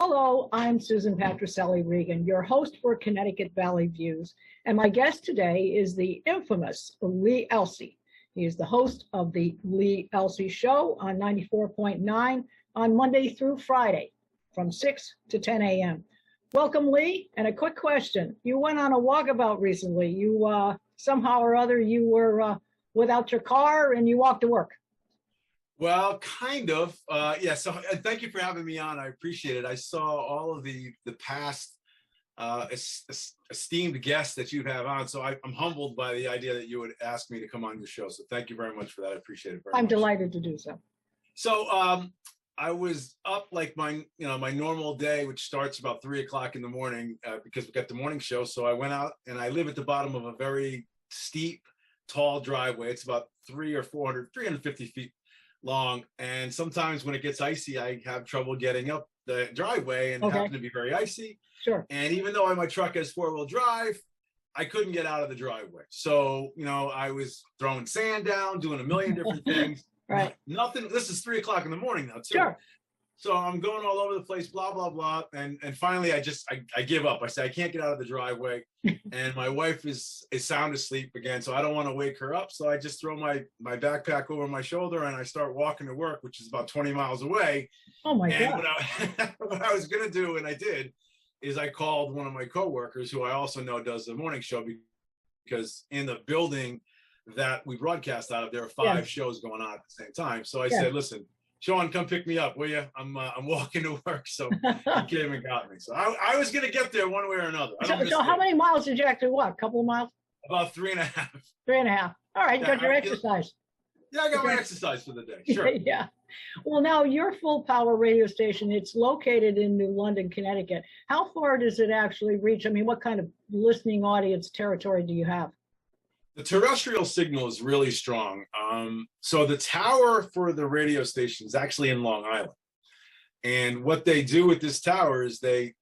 Hello, I'm Susan Patricelli Regan, your host for Connecticut Valley Views, and my guest today is the infamous Lee Elci. He is the host of the Lee Elci Show on 94.9 on Monday through Friday from 6 to 10 a.m. Welcome, Lee, and a quick question. You went on a walkabout recently. You somehow or other, you were without your car and you walked to work. Well, kind of. Yeah, so thank you for having me on. I appreciate it. I saw all of the past esteemed guests that you have on, so I'm humbled by the idea that you would ask me to come on your show. So thank you very much for that. I appreciate it very much. I'm delighted to do so. So I was up like my normal day, which starts about 3 o'clock in the morning because we got the morning show. So I went out, and I live at the bottom of a very steep, tall driveway. It's about 350 feet long, and sometimes when it gets icy, I have trouble getting up the driveway, and it happened to be very icy. Sure. And even though my truck has four-wheel drive, I couldn't get out of the driveway. So, I was throwing sand down, doing a million different things. Right. Nothing. This is 3 o'clock in the morning now, too. Sure. So I'm going all over the place, blah, blah, blah. And finally, I give up. I say, I can't get out of the driveway. And my wife is sound asleep again, so I don't want to wake her up. So I just throw my backpack over my shoulder, and I start walking to work, which is about 20 miles away. Oh, my God. What I was going to do, and I did, is I called one of my coworkers, who I also know does the morning show, because in the building that we broadcast out of, there are five shows going on at the same time. So I said, listen, Sean, come pick me up, will you? I'm walking to work. So he came and got me. So I was going to get there one way or another. So how many miles did you actually walk? A couple of miles? About 3.5. 3.5. All right, you got your exercise. Yeah, I got my exercise for the day. Sure. Yeah. Well, now your full power radio station, it's located in New London, Connecticut. How far does it actually reach? I mean, what kind of listening audience territory do you have? The terrestrial signal is really strong. So the tower for the radio station is actually in Long Island. And what they do with this tower is they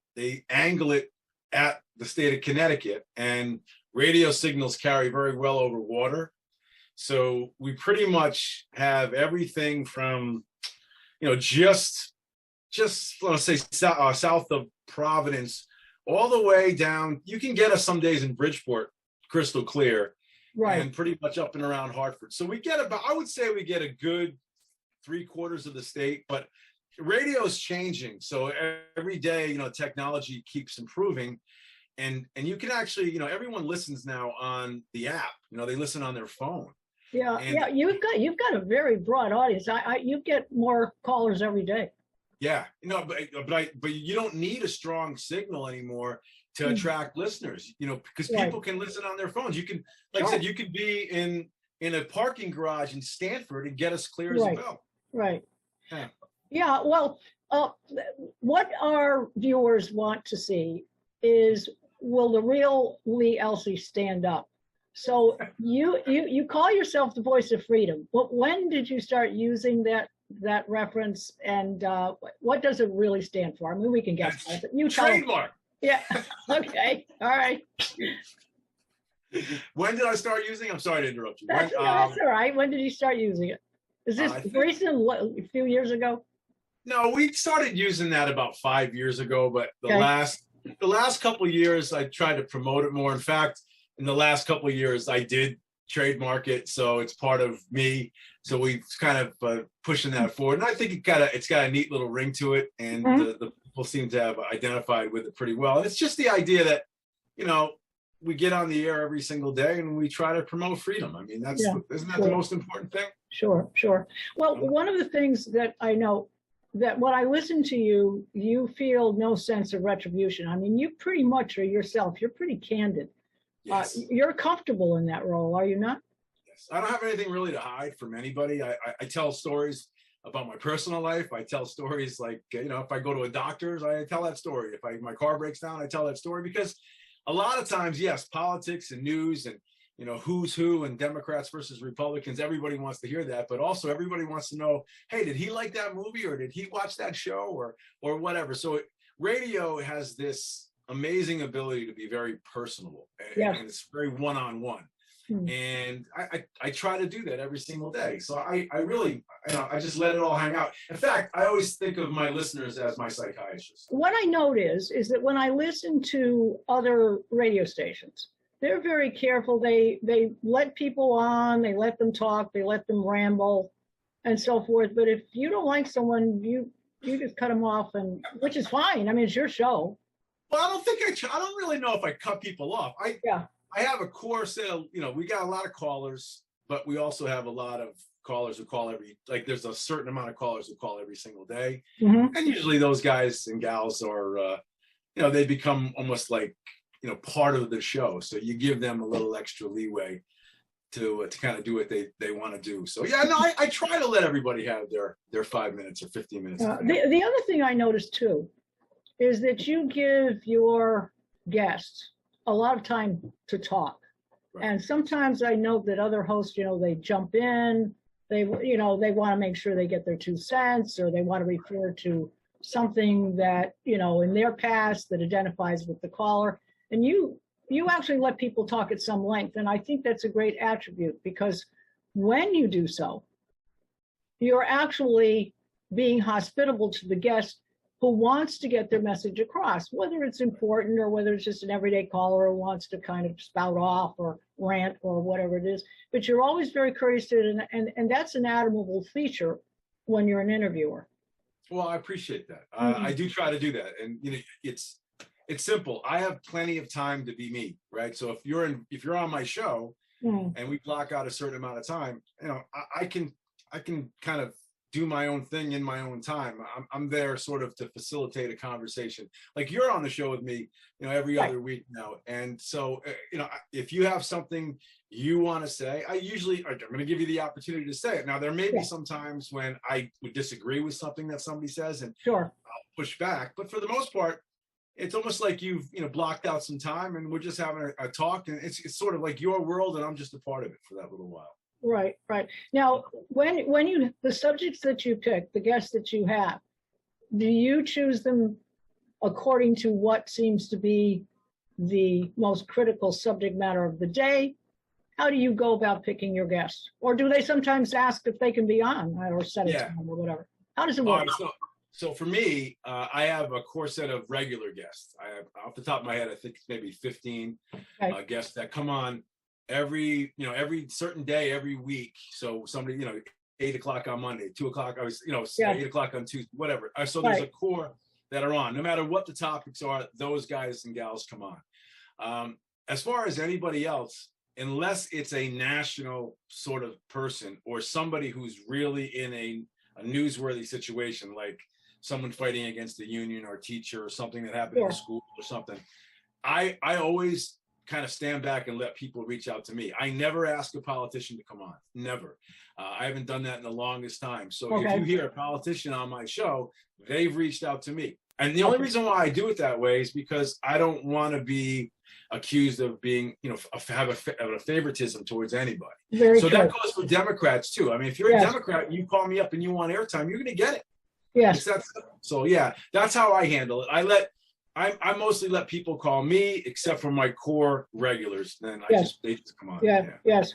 angle it at the state of Connecticut, and radio signals carry very well over water. So we pretty much have everything from, just let's say south of Providence, all the way down. You can get us some days in Bridgeport, crystal clear. Right. And pretty much up and around Hartford. So we get I would say we get a good 3/4 of the state, but radio is changing. So every day, technology keeps improving, and you can actually, everyone listens now on the app. They listen on their phone. Yeah. You've got a very broad audience. You get more callers every day. Yeah. But you don't need a strong signal anymore to attract listeners, because people can listen on their phones. You can, like I said, you could be in a parking garage in Stanford and get us clear as a bell. Right. Yeah. Well, what our viewers want to see is, will the real Lee Elci stand up? So you call yourself the voice of freedom. But when did you start using that reference, and what does it really stand for? I mean, we can guess. You trademark. Yeah. Okay. All right. When did I start using it? I'm sorry to interrupt you. That's all right. When did you start using it? Is this recent? A few years ago? No, we started using that about 5 years ago. But the last couple of years, I tried to promote it more. In fact, in the last couple of years, I did trademark it, so it's part of me. So we kind of pushing that forward, and I think it's got a neat little ring to it, and the people seem to have identified with it pretty well. And it's just the idea that, we get on the air every single day and we try to promote freedom. I mean, isn't that the most important thing? Sure. Well, one of the things that I know, that when I listen to you, you feel no sense of retribution. I mean, you pretty much are yourself. You're pretty candid. Yes. You're comfortable in that role, are you not? Yes. I don't have anything really to hide from anybody. I tell stories about my personal life. I tell stories like, if I go to a doctor's, I tell that story. If my car breaks down, I tell that story, because a lot of times, yes, politics and news and, who's who and Democrats versus Republicans, everybody wants to hear that, but also everybody wants to know, hey, did he like that movie, or did he watch that show, or whatever. So radio has this amazing ability to be very personable, and it's very one-on-one. And I try to do that every single day. So I really, I just let it all hang out. In fact, I always think of my listeners as my psychiatrist. What I note is that when I listen to other radio stations, they're very careful. They let people on, they let them talk, they let them ramble and so forth. But if you don't like someone, you just cut them off, and which is fine. I mean, it's your show. Well, I don't really know if I cut people off. I have a core set of, we got a lot of callers, but we also have a lot of callers who call there's a certain amount of callers who call every single day. And usually those guys and gals are, they become almost like, part of the show. So you give them a little extra leeway to kind of do what they want to do. So yeah, no, I try to let everybody have their 5 minutes or 15 minutes. The other thing I noticed too is that you give your guests a lot of time to talk. Right. And sometimes I know that other hosts, they jump in, they want to make sure they get their 2 cents, or they want to refer to something that, in their past that identifies with the caller. And you actually let people talk at some length. And I think that's a great attribute, because when you do so, you're actually being hospitable to the guest who wants to get their message across, whether it's important or whether it's just an everyday caller who wants to kind of spout off or rant or whatever it is. But you're always very courteous to it, and that's an admirable feature when you're an interviewer. Well, I appreciate that. I do try to do that, and it's simple. I have plenty of time to be me, right? So if you're on my show and we block out a certain amount of time, I can kind of do my own thing in my own time. I'm there sort of to facilitate a conversation. Like you're on the show with me, every other week now. And so, if you have something you want to say, I'm going to give you the opportunity to say it. Now, there may be some times when I would disagree with something that somebody says, and I'll push back. But for the most part, it's almost like you've, blocked out some time, and we're just having a talk, and it's sort of like your world, and I'm just a part of it for that little while. Right. Now, when the subjects that you pick, the guests that you have, do you choose them according to what seems to be the most critical subject matter of the day? How do you go about picking your guests? Or do they sometimes ask if they can be on, or set a time or whatever? How does it work? So for me, I have a core set of regular guests. I have, off the top of my head, I think it's maybe 15 guests that come on every certain day, every week. So somebody, 8 o'clock on Monday, 2 o'clock, 8 o'clock on Tuesday, whatever. So there's a core that are on. No matter what the topics are, those guys and gals come on. As far as anybody else, unless it's a national sort of person or somebody who's really in a newsworthy situation, like someone fighting against the union or teacher or something that happened in school or something, I always kind of stand back and let people reach out to me. I never ask a politician to come on, never. I haven't done that in the longest time. So if you hear a politician on my show, they've reached out to me. And the only reason why I do it that way is because I don't want to be accused of being, have a favoritism towards anybody. That goes for Democrats too. I mean, if you're a Democrat and you call me up and you want airtime, you're going to get it. Yes. So yeah, that's how I handle it. I mostly let people call me, except for my core regulars. Then they just come on. Yes.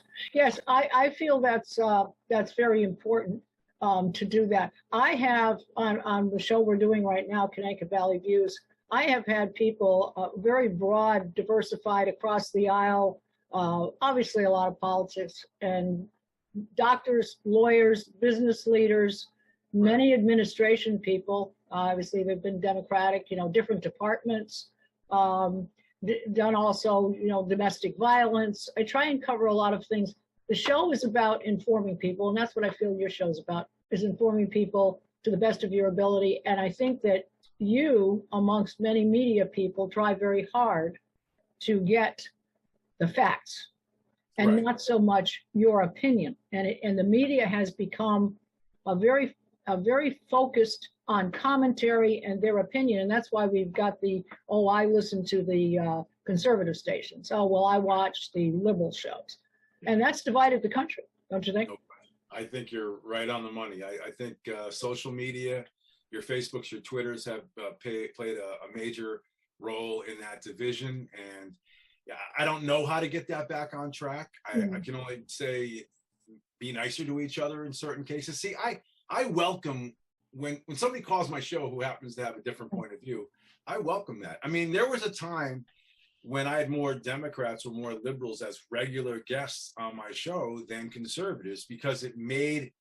I feel that's very important to do that. I have on the show we're doing right now, Connecticut Valley Views, I have had people very broad, diversified across the aisle. Obviously, a lot of politics, and doctors, lawyers, business leaders, many administration people. Obviously, they've been Democratic, different departments, done also, domestic violence. I try and cover a lot of things. The show is about informing people, and that's what I feel your show's about, is informing people to the best of your ability. And I think that you, amongst many media people, try very hard to get the facts and not so much your opinion. And the media has become a very focused on commentary and their opinion. And that's why we've got I listen to the conservative stations. I watch the liberal shows. And that's divided the country, don't you think? I think you're right on the money. I think social media, your Facebooks, your Twitters have played a major role in that division. And I don't know how to get that back on track. I can only say be nicer to each other in certain cases. See, I welcome when somebody calls my show who happens to have a different point of view. I welcome that. I mean, there was a time when I had more Democrats or more liberals as regular guests on my show than conservatives, because it made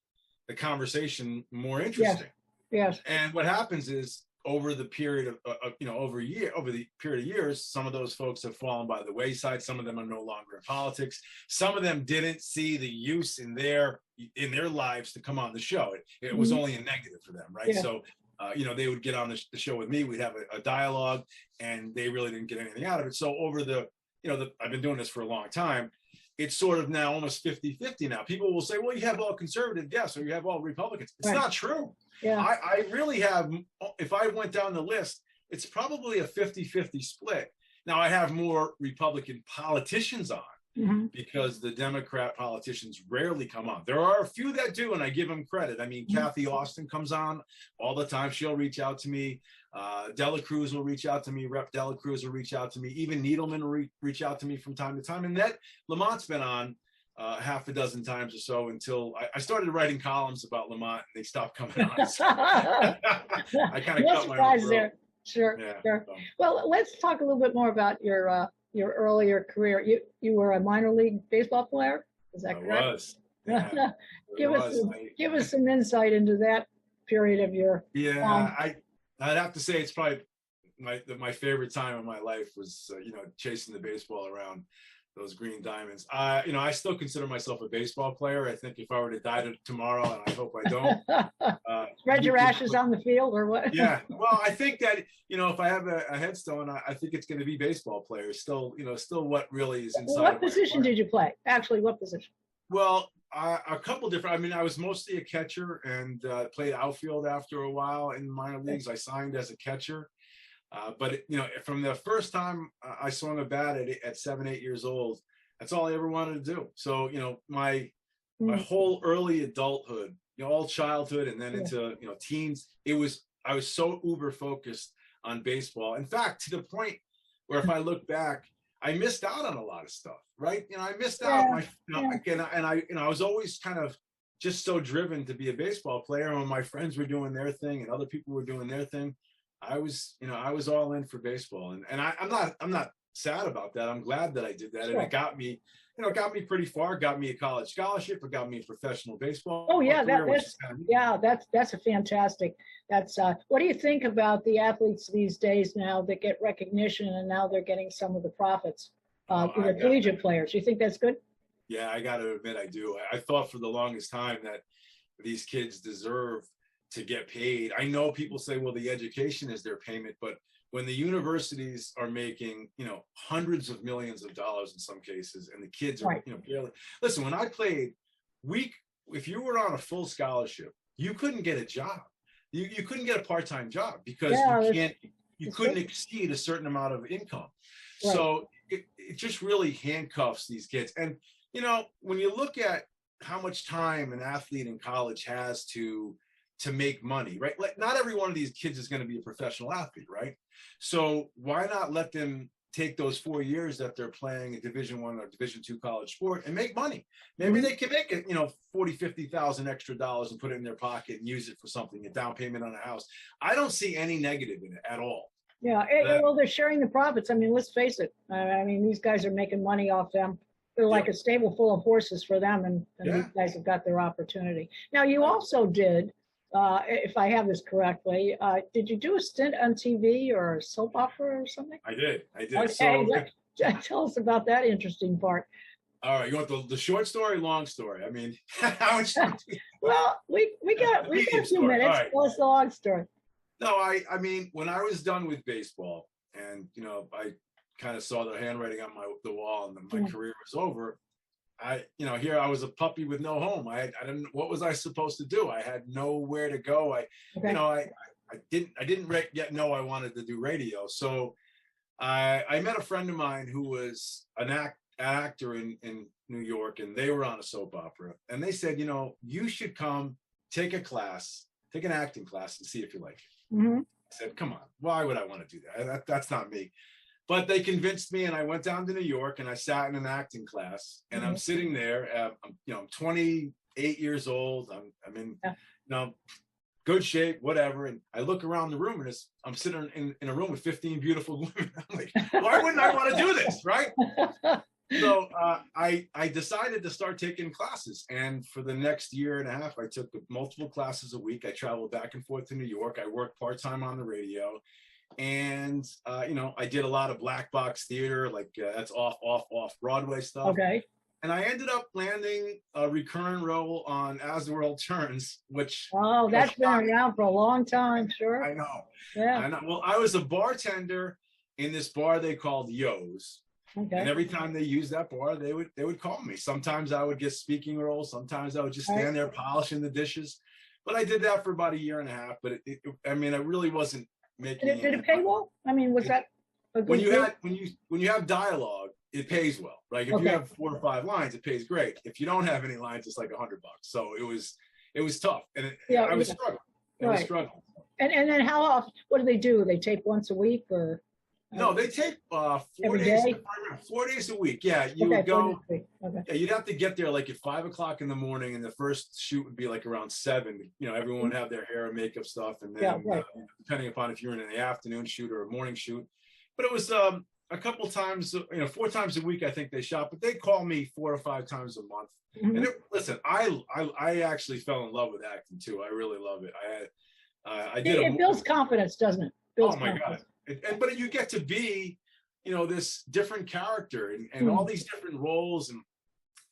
the conversation more interesting. Yes. And what happens is over the period of over the period of years, some of those folks have fallen by the wayside. Some of them are no longer in politics. Some of them didn't see the use in their lives to come on the show. It was only a negative for them, right? Yeah. So they would get on the show with me. We'd have a dialogue, and they really didn't get anything out of it. So over I've been doing this for a long time. It's sort of now almost 50-50 now. People will say, well, you have all conservative guests or you have all Republicans. It's not true. Yeah. I really have, if I went down the list, it's probably a 50-50 split. Now I have more Republican politicians on because the Democrat politicians rarely come on. There are a few that do, and I give them credit. I mean, Kathy Austin comes on all the time. She'll reach out to me. Dela Cruz will reach out to me. Rep. Dela Cruz will reach out to me. Even Needleman will reach out to me from time to time. And that Lamont's been on half a dozen times or so until I started writing columns about Lamont, and they stopped coming on. So I kind of cut my own throat. There. Sure, yeah, sure. So. Well, let's talk a little bit more about your earlier career. You were a minor league baseball player. Is that correct? I was. Yeah, give us some insight into that period of your. Yeah, I'd have to say it's probably my favorite time of my life was chasing the baseball around those green diamonds. I still consider myself a baseball player. I think if I were to die tomorrow, and I hope I don't, spread your ashes on the field or what? Yeah. Well, I think that if I have a headstone, I think it's going to be baseball players. Still what really is inside. What position did you play? Actually, what position? Well, a couple different. I mean, I was mostly a catcher and played outfield after a while in minor leagues. I signed as a catcher. But from the first time I swung a bat at 7, 8 years old, that's all I ever wanted to do. So, my whole early adulthood, all childhood and then into, teens, I was so uber focused on baseball. In fact, to the point where if I look back, I missed out on a lot of stuff, right? I missed out I was always kind of just so driven to be a baseball player. And when my friends were doing their thing and other people were doing their thing, I was all in for baseball, and I'm not sad about that. I'm glad that I did that, and it got me, pretty far. Got me a college scholarship. It got me a professional baseball. Oh yeah, career, that's a fantastic. That's what do you think about the athletes these days now that get recognition and now they're getting some of the profits? The collegiate players. You think that's good? Yeah, I got to admit I do. I thought for the longest time that these kids deserve to get paid. I know people say, well, the education is their payment, but when the universities are making, hundreds of millions of dollars in some cases, and the kids are, barely. Listen, when I played, if you were on a full scholarship, you couldn't get a job. You couldn't get a part-time job because you couldn't exceed a certain amount of income. Right. So it just really handcuffs these kids. And, when you look at how much time an athlete in college has to make money, right? Like, not every one of these kids is going to be a professional athlete, right? So why not let them take those 4 years that they're playing a Division I or Division II college sport and make money? Maybe they can make it, $40,000-$50,000 extra dollars and put it in their pocket and use it for something, a down payment on a house. I don't see any negative in it at all. Yeah, well, they're sharing the profits. I mean, let's face it. These guys are making money off them. They're like a stable full of horses for them, and these guys have got their opportunity. Now, you also did, if I have this correctly, did you do a stint on TV or a soap opera or something? I did. Okay, so, tell us about that interesting part. All right, you want the short story, long story? I mean, how much? Well, we got a few minutes. Right. Tell us the long story. No, I mean, when I was done with baseball, and I kind of saw the handwriting on the wall, and my career was over. Here I was a puppy with no home. I didn't. What was I supposed to do? I had nowhere to go. I didn't yet know I wanted to do radio. So I met a friend of mine who was an actor in New York, and they were on a soap opera. And they said, you should come take an acting class, and see if you like it. Mm-hmm. I said, come on, why would I want to do that? That's not me. But they convinced me, and I went down to New York, and I sat in an acting class, and I'm sitting there. I'm 28 years old. I'm in, good shape, whatever. And I look around the room, and I'm sitting in a room with 15 beautiful women. I'm like, why wouldn't I want to do this, right? So I decided to start taking classes, and for the next year and a half, I took multiple classes a week. I traveled back and forth to New York. I worked part-time on the radio, and I did a lot of black box theater, like that's off Broadway stuff. Okay. And I ended up landing a recurring role on As the World Turns, which that's been around for a long time. Sure. I know. Yeah. I know. Well, I was a bartender in this bar they called Yo's. Okay. And every time they used that bar, they would call me. Sometimes I would get speaking roles. Sometimes I would just stand there polishing the dishes. But I did that for about a year and a half. But I really wasn't making. Did it pay well? I mean, was that a good when you have dialogue, it pays well, right? If you have 4 or 5 lines, it pays great. If you don't have any lines, it's like $100. So it was tough, and I was struggling. I was struggling. And then how often? What do they do? They tape once a week, or? No, they tape 4 every days. Day? 4 days a week. Yeah, you would go. Okay. Yeah, you'd have to get there like at 5 o'clock in the morning, and the first shoot would be like around 7. Everyone would have their hair and makeup stuff, and then depending upon if you're in the afternoon shoot or a morning shoot. But it was a couple times, 4 times a week. I think they shot, but they call me 4 or 5 times a month. And listen, I actually fell in love with acting too. I really love it. I did. It builds confidence, doesn't it? Oh my God. But you get to be, this different character and all these different roles. And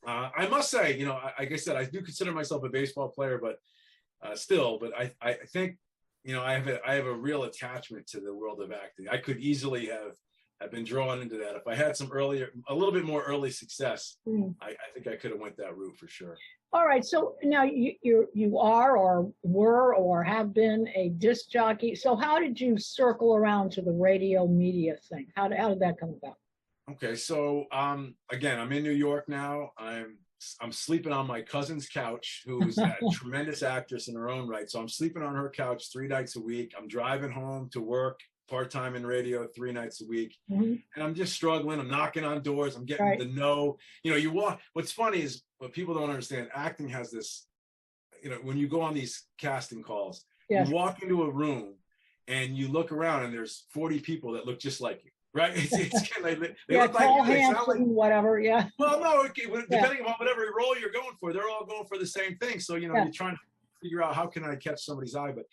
I must say, like I said, I do consider myself a baseball player, but I think, I have a real attachment to the world of acting. I could easily have been drawn into that. If I had a little bit more early success, I think I could have went that route for sure. All right. So now you are or were or have been a disc jockey. So how did you circle around to the radio media thing? How did that come about? Okay. So again, I'm in New York now. I'm sleeping on my cousin's couch, who's a tremendous actress in her own right. So I'm sleeping on her couch 3 nights a week. I'm driving home to work part-time in radio 3 nights a week. And I'm just struggling. I'm knocking on doors. I'm getting the no. You walk. What's funny is what people don't understand. Acting has this, when you go on these casting calls, you walk into a room and you look around and there's 40 people that look just like you. Right? It's kind of like, they look tall, like you. handsome, whatever. Yeah. Well, no, depending on whatever role you're going for, they're all going for the same thing. So, you're trying to figure out how can I catch somebody's eye. But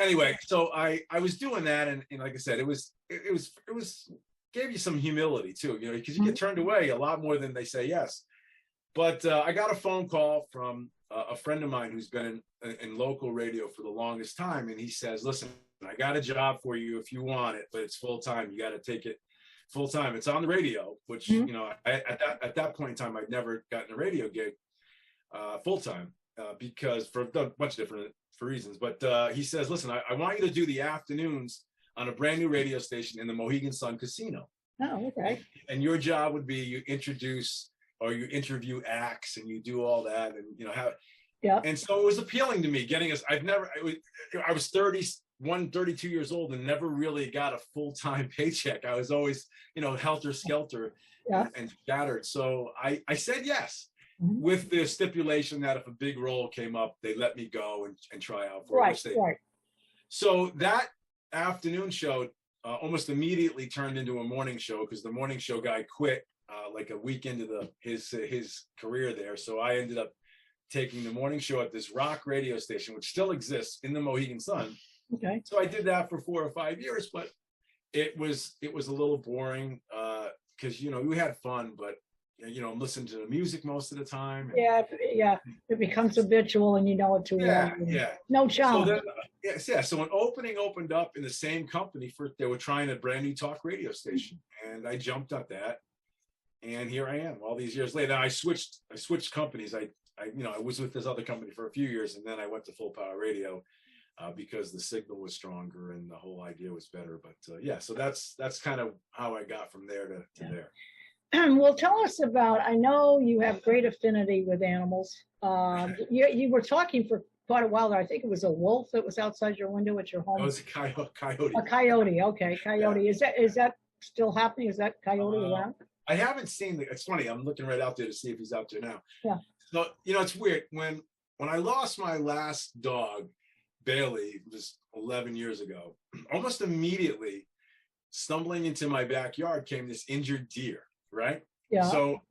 anyway, so I was doing that, and like I said, it was gave you some humility too, because you get turned away a lot more than they say yes. But I got a phone call from a friend of mine who's been in local radio for the longest time, and he says, "Listen, I got a job for you if you want it, but it's full time. You got to take it full time. It's on the radio," which at that point in time, I'd never gotten a radio gig full time because for a bunch of different reasons. But he says, "Listen, I want you to do the afternoons on a brand new radio station in the Mohegan Sun Casino. Oh, okay. And your job would be you introduce or you interview acts and you do all that, and how." Yeah. And so it was appealing to me getting us. I was 32 years old and never really got a full-time paycheck. I was always, helter-skelter and scattered. So I said yes, with the stipulation that if a big role came up, they let me go and try out for it. Right. So that afternoon show almost immediately turned into a morning show because the morning show guy quit like a week into his career there. So I ended up taking the morning show at this rock radio station, which still exists in the Mohegan Sun. Okay. So I did that for 4 or 5 years, but it was a little boring because we had fun, but I'm listening to the music most of the time. Yeah. It becomes habitual, and you know it too well. Yeah. No challenge. So then, so an opening opened up in the same company they were trying a brand new talk radio station, and I jumped at that, and here I am all these years later. I switched companies. I was with this other company for a few years, and then I went to Full Power Radio. Because the signal was stronger and the whole idea was better. But so that's kind of how I got from there to there. Well, tell us about, I know you have great affinity with animals. You were talking for quite a while there. I think it was a wolf that was outside your window at your home. It was a coyote. A coyote, okay. Coyote. Yeah. Is that still happening? Is that coyote around? I haven't seen it's funny. I'm looking right out there to see if he's out there now. Yeah. So, it's weird. When I lost my last dog, Bailey, it was 11 years ago, almost immediately, stumbling into my backyard came this injured deer, right? Yeah. So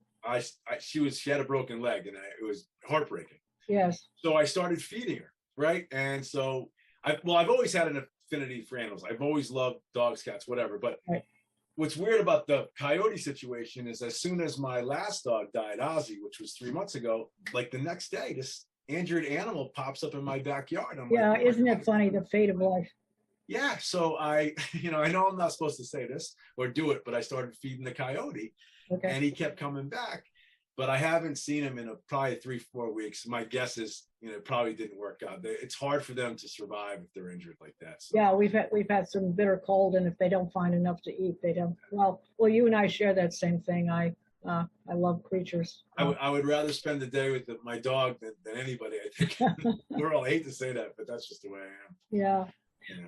she had a broken leg, and it was heartbreaking. Yes. So I started feeding her, right? And so I've always had an affinity for animals. I've always loved dogs, cats, whatever. But right. What's weird about the coyote situation is as soon as my last dog died, Ozzy, which was 3 months ago, like the next day, this injured animal pops up in my backyard. I'm yeah, like, isn't it funny, the fate of life? Yeah, so I know I'm not supposed to say this or do it, but I started feeding the coyote, and he kept coming back. But I haven't seen him in probably 3-4 weeks. My guess is, it probably didn't work out. It's hard for them to survive if they're injured like that. So. Yeah, we've had some bitter cold, and if they don't find enough to eat, they don't. Well, you and I share that same thing. I love creatures. I would rather spend the day with my dog than anybody. I think. I hate to say that, but that's just the way I am. Yeah.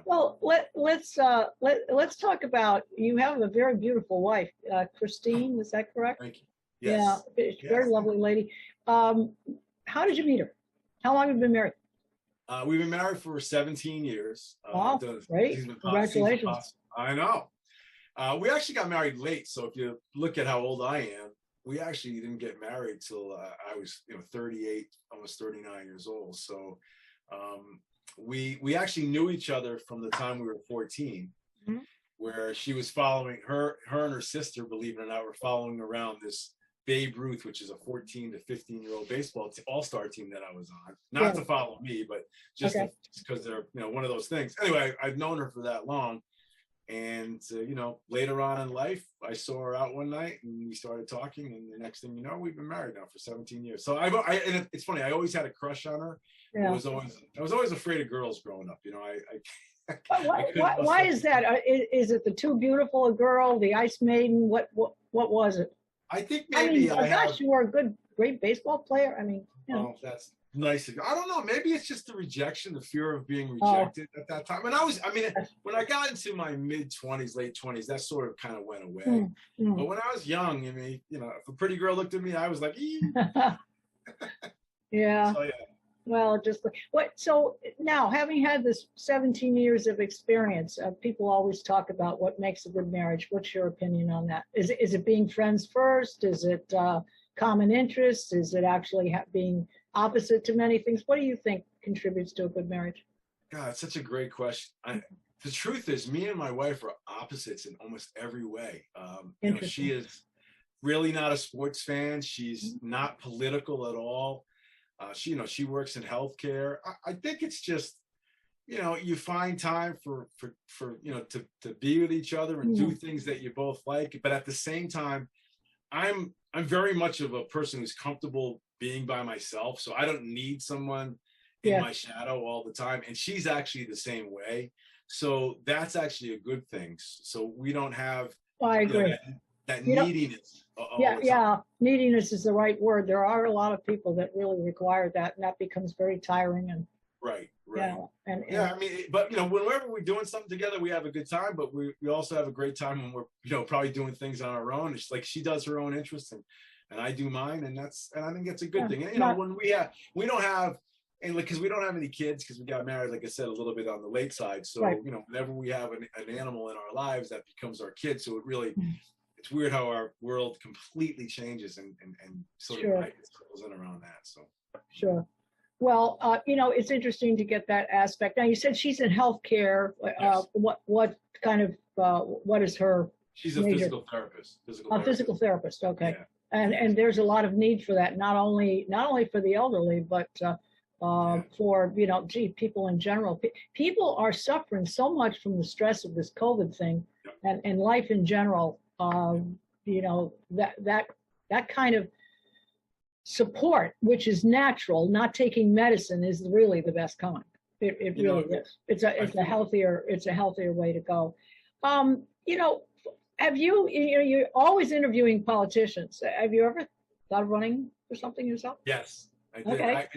Well, let's talk about, you have a very beautiful wife, Christine. Is that correct? Thank you. Yes. Yeah, very lovely lady. How did you meet her? How long have you been married? We've been married for 17 years. Wow, great. Congratulations. I know. We actually got married late. So if you look at how old I am, we actually didn't get married till I was 38, almost 39 years old. So we actually knew each other from the time we were 14, where she was following her and her sister, believe it or not, were following around this Babe Ruth, which is a 14 to 15-year-old baseball all-star team that I was on. Not to follow me, but just because they're one of those things. Anyway, I've known her for that long, and later on in life, I saw her out one night, and we started talking, and the next thing you know, we've been married now for 17 years. So and it's funny, I always had a crush on her. Yeah. I was always afraid of girls growing up. Why is that? Is it the Too Beautiful a Girl, the Ice Maiden? What was it? I think maybe you were a great baseball player. Oh, that's nice. I don't know. Maybe it's just the rejection, the fear of being rejected at that time. And when I got into my mid-20s, late 20s, that sort of kind of went away. But when I was young, if a pretty girl looked at me, I was like, yeah. So, yeah. Well, so now, having had this 17 years of experience, people always talk about what makes a good marriage. What's your opinion on that? Is it being friends first? Is it common interests? Is it actually being opposite to many things? What do you think contributes to a good marriage? God, it's such a great question. The truth is, me and my wife are opposites in almost every way. She is really not a sports fan. She's not political at all. She works in healthcare. I think it's just, you find time for to be with each other and do things that you both like. But at the same time, I'm very much of a person who's comfortable being by myself. So I don't need someone in my shadow all the time. And she's actually the same way. So that's actually a good thing. So we don't have I agree. That neediness. Neediness is the right word. There are a lot of people that really require that, and that becomes very tiring. And right. Yeah, but whenever we're doing something together, we have a good time. But we also have a great time when we're probably doing things on our own. It's like she does her own interests and I do mine, and I think it's a good thing. And, when we don't have. And because we don't have any kids, because we got married, like I said, a little bit on the late side. So, whenever we have an animal in our lives, that becomes our kid. So it really, it's weird how our world completely changes and sort of goes in around that. So sure. Well, it's interesting to get that aspect. Now, you said she's in healthcare. Yes. What kind of what is her? She's a physical therapist. Physical therapist. Okay. Yeah. And there's a lot of need for that, not only for the elderly, but for people in general. People are suffering so much from the stress of this COVID thing, and life in general. That kind of support, which is natural, not taking medicine, is really the best kind. It really is. It's a healthier way to go. Have you're always interviewing politicians. Have you ever thought of running for something yourself? Yes, I did. Okay.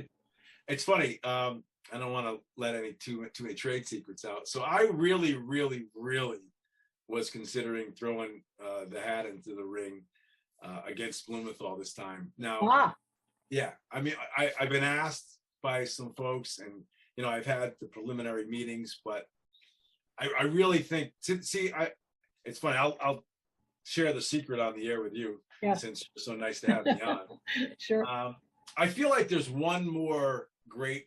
It's funny. I don't want to let too many trade secrets out. So I really, really, really was considering throwing the hat into the ring against Plymouth all this time. Now, yeah, I mean, I've been asked by some folks, and I've had the preliminary meetings, but I really think it's funny. I'll share the secret on the air with you, since you're so nice to have me on. Sure. I feel like there's one more great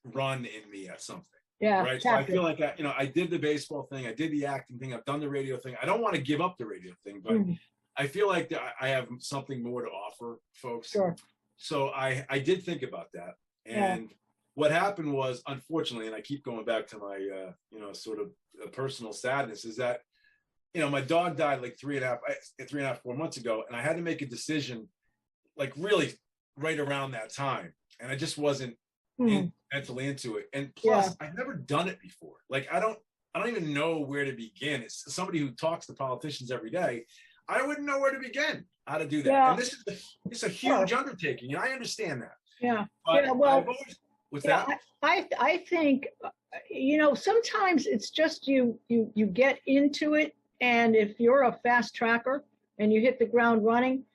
run in me at something. Yeah. Right. So I feel like I did the baseball thing, I did the acting thing, I've done the radio thing. I don't want to give up the radio thing, but I feel like I have something more to offer folks. Sure. So I did think about that, and what happened was, unfortunately, and I keep going back to my sort of personal sadness, is that my dog died like 4 months ago, and I had to make a decision, like really right around that time, and I just wasn't mentally into it. And plus, I've never done it before. Like I don't even know where to begin. It's somebody who talks to politicians every day. I wouldn't know where to begin, how to do that. Yeah. And this is a huge undertaking, and I understand that. Yeah. But well, what's that? I think sometimes it's just you get into it, and if you're a fast tracker and you hit the ground running,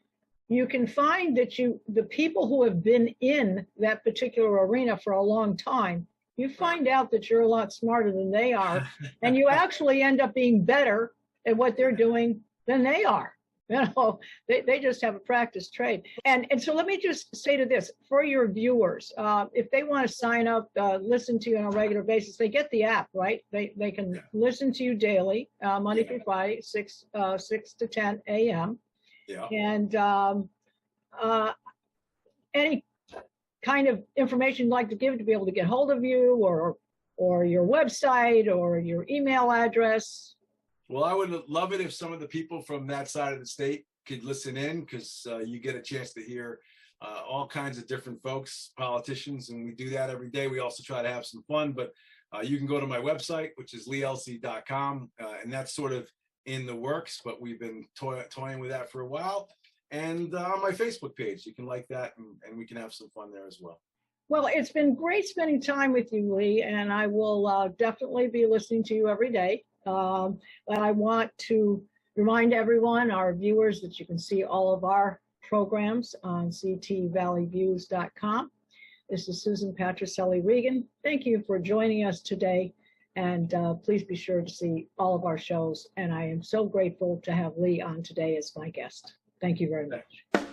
you can find that the people who have been in that particular arena for a long time, you find out that you're a lot smarter than they are, and you actually end up being better at what they're doing than they are. They just have a practice trade. And so let me just say to this, for your viewers, if they want to sign up, listen to you on a regular basis, they get the app, right? They can listen to you daily, Monday through Friday, 6 to 10 a.m. Yeah. And any kind of information you'd like to give to be able to get hold of you, or your website or your email address. Well, I would love it if some of the people from that side of the state could listen in, because you get a chance to hear all kinds of different folks, politicians, and we do that every day. We also try to have some fun, but you can go to my website, which is leelci.com, and that's sort of in the works, but we've been toying with that for a while. And on my Facebook page, you can like that, and we can have some fun there as well. Well, it's been great spending time with you, Lee, and I will definitely be listening to you every day. And I want to remind everyone, our viewers, that you can see all of our programs on ctvalleyviews.com. This is Susan Patricelli Regan. Thank you for joining us today. And please be sure to see all of our shows. And I am so grateful to have Lee on today as my guest. Thank you very much.